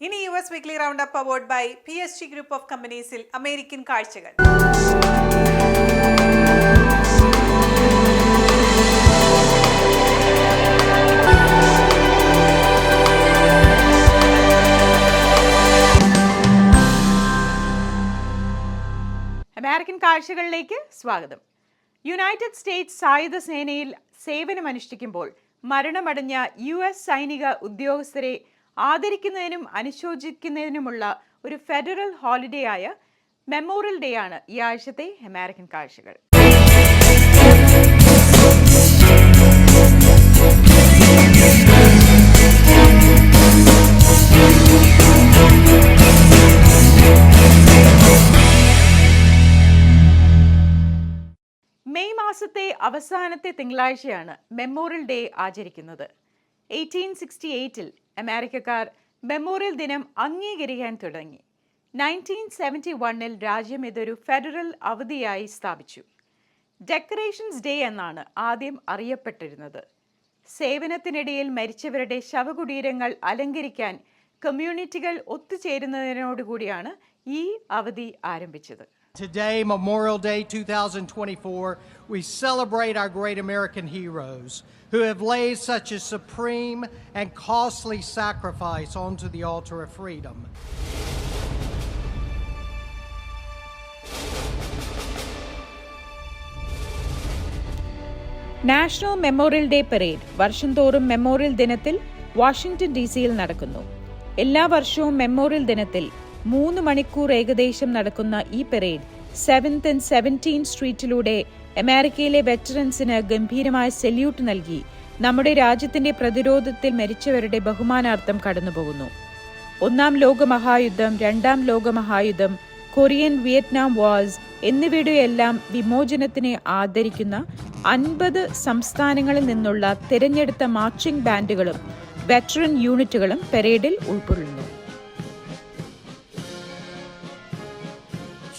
ഇനി US weekly round up award by PSG group of കമ്പനീസിൽ American കാഴ്ചകൾ. American കാഴ്ചകളിലേക്ക് സ്വാഗതം. യുണൈറ്റഡ് സ്റ്റേറ്റ്സ് സായുധ സേനയിൽ സേവനമനുഷ്ഠിക്കുമ്പോൾ മരണമടഞ്ഞ US സൈനിക ഉദ്യോഗസ്ഥരെ ആദരിക്കുന്നതിനും അനുശോചിക്കുന്നതിനുമുള്ള ഒരു ഫെഡറൽ ഹോളിഡേ ആയ മെമ്മോറിയൽ ഡേ ആണ് ഈ ആഴ്ചത്തെ അമേരിക്കൻ കാഴ്ചകൾ. മെയ് മാസത്തെ അവസാനത്തെ തിങ്കളാഴ്ചയാണ് മെമ്മോറിയൽ ഡേ ആചരിക്കുന്നത്. 1868 അമേരിക്കക്കാർ മെമ്മോറിയൽ ദിനം അംഗീകരിക്കാൻ തുടങ്ങി. 1971 രാജ്യം ഇതൊരു ഫെഡറൽ അവധിയായി സ്ഥാപിച്ചു. ഡെക്കറേഷൻസ് ഡേ എന്നാണ് ആദ്യം അറിയപ്പെട്ടിരുന്നത്. സേവനത്തിനിടയിൽ മരിച്ചവരുടെ ശവകുടീരങ്ങൾ അലങ്കരിക്കാൻ കമ്മ്യൂണിറ്റികൾ ഒത്തുചേരുന്നതിനോടുകൂടിയാണ് ഈ അവധി ആരംഭിച്ചത്. Today, Memorial Day 2024, we celebrate our great American heroes who have laid such a supreme and costly sacrifice onto the altar of freedom. National memorial day parade വർഷം തോറും മെമ്മോറിയൽ ദിനത്തിൽ വാഷിംഗ്ടൺ DC-യിൽ നടക്കുന്നു. എല്ലാ വർഷവും മെമ്മോറിയൽ ദിനത്തിൽ 3 മണിക്കൂർ ഏകദേശം നടക്കുന്ന ഈ പരേഡ് 7th and 17th സ്ട്രീറ്റിലൂടെ അമേരിക്കയിലെ വെറ്ററൻസിന് ഗംഭീരമായ സല്യൂട്ട് നൽകി നമ്മുടെ രാജ്യത്തിന്റെ പ്രതിരോധത്തിൽ മരിച്ചവരുടെ ബഹുമാനാർത്ഥം കടന്നുപോകുന്നു. 1-ാം ലോകമഹായുദ്ധം, 2-ാം ലോകമഹായുദ്ധം, കൊറിയൻ വിയറ്റ്നാം വാർസ് എന്നിവയുടെയെല്ലാം വിമോചനത്തിനെ ആദരിക്കുന്ന 50 സംസ്ഥാനങ്ങളിൽ നിന്നുള്ള തിരഞ്ഞെടുത്ത മാർച്ചിംഗ് ബാൻഡുകളും വെറ്ററൻ യൂണിറ്റുകളും പരേഡിൽ ഉൾപ്പെടുന്നു.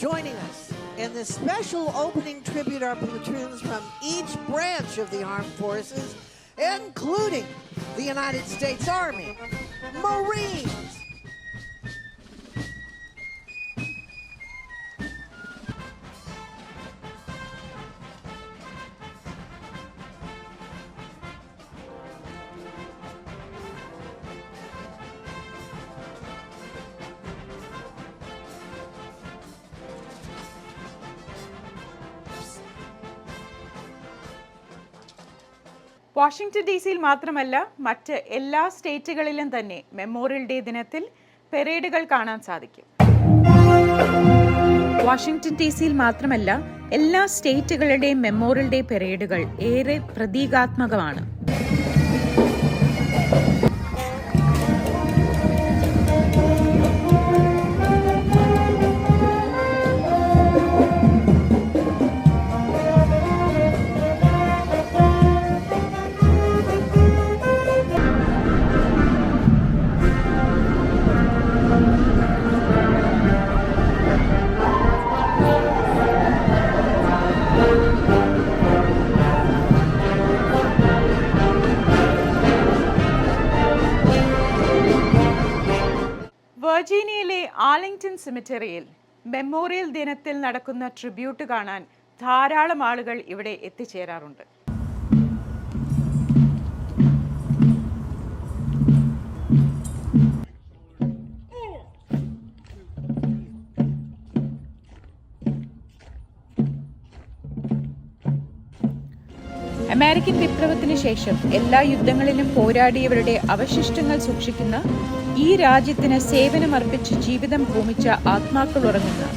Joining us in this special opening tribute are platoons from each branch of the armed forces, including the United States Army, Marines, Washington DC-യിൽ മാത്രമല്ല മറ്റ് എല്ലാ സ്റ്റേറ്റുകളിലും തന്നെ മെമ്മോറിയൽ ഡേ ദിനത്തിൽ പരേഡുകൾ കാണാൻ സാധിക്കും. വാഷിംഗ്ടൺ DC-യിൽ മാത്രമല്ല എല്ലാ സ്റ്റേറ്റുകളുടെയും മെമ്മോറിയൽ ഡേ പരേഡുകൾ ഏറെ പ്രതീകാത്മകമാണ്. വെർജീനിയയിലെ ആർലിംഗ്ടൺ സെമിറ്ററിയിൽ മെമ്മോറിയൽ ദിനത്തിൽ നടക്കുന്ന ട്രിബ്യൂട്ട് കാണാൻ ധാരാളം ആളുകൾ ഇവിടെ എത്തിച്ചേരാറുണ്ട്. അമേരിക്കൻ വിപ്ലവത്തിന് ശേഷം എല്ലാ യുദ്ധങ്ങളിലും പോരാടിയവരുടെ അവശിഷ്ടങ്ങൾ സൂക്ഷിക്കുന്ന ഈ രാജ്യത്തിന് സേവനമർപ്പിച്ച് ജീവിതം ഭൂമിച്ച ആത്മാക്കൾ ഉറങ്ങുന്ന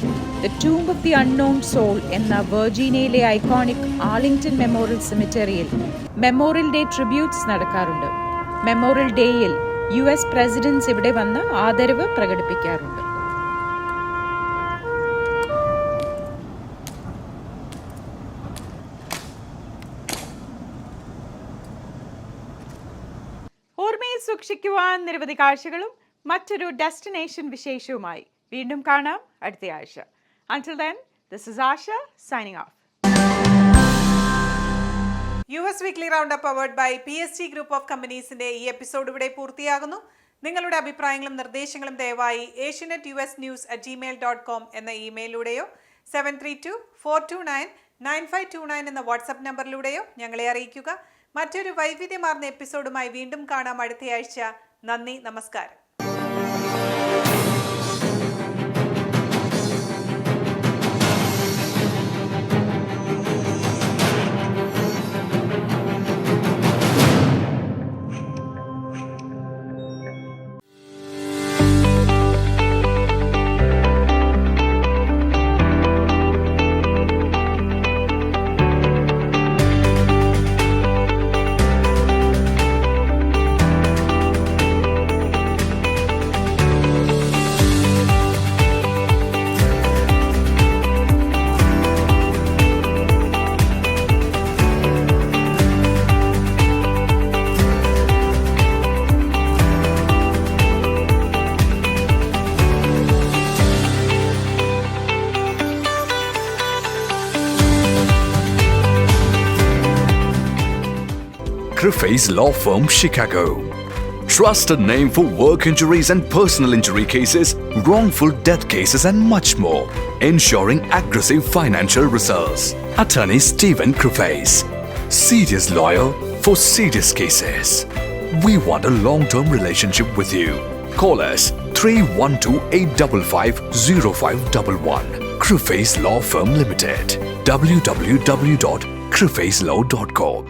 the tomb of the unknown soul എന്ന വെർജീനിയയിലെ ഐക്കോണിക് ആർലിംഗ്ടൺ മെമ്മോറിയൽ സെമിറ്ററിയിൽ മെമ്മോറിയൽ ഡേ ട്രിബ്യൂട്ട്സ് നടക്കാറുണ്ട്. മെമ്മോറിയൽ ഡേയിൽ US പ്രസിഡന്റ്സ് ഇവിടെ വന്ന് ആദരവ് പ്രകടിപ്പിക്കാറുണ്ട്. ഓർമ്മയിൽ സൂക്ഷിക്കുവാൻ നിരവധി കാഴ്ചകളും മറ്റൊരു ഡെസ്റ്റിനേഷൻ വിശേഷവുമായി വീണ്ടും കാണാം അടുത്ത ആഴ്ച. Until then, this is Asha signing off. US weekly round up award by PSG group of കമ്പനീസിന്റെ ഈ എപ്പിസോഡ് ഇവിടെ പൂർത്തിയാകുന്നു. നിങ്ങളുടെ അഭിപ്രായങ്ങളും നിർദ്ദേശങ്ങളും ദയവായി asianetUSnews@gmail.com എന്ന ഇമെയിലൂടെയോ 7324299529 എന്ന വാട്സ്ആപ്പ് നമ്പറിലൂടെയോ ഞങ്ങളെ അറിയിക്കുക. മറ്റൊരു വൈവിധ്യമാർന്ന എപ്പിസോഡുമായി വീണ്ടും കാണാം അടുത്തയാഴ്ച. നന്ദി, നമസ്കാരം. Crufey's Law Firm, Chicago. Trusted name for work injuries and personal injury cases, wrongful death cases and much more. Ensuring aggressive financial results. Attorney Stephen Crufey. Serious lawyer for serious cases. We want a long-term relationship with you. Call us 312-855-0511. Crufey's Law Firm Limited. www.crufeyslaw.com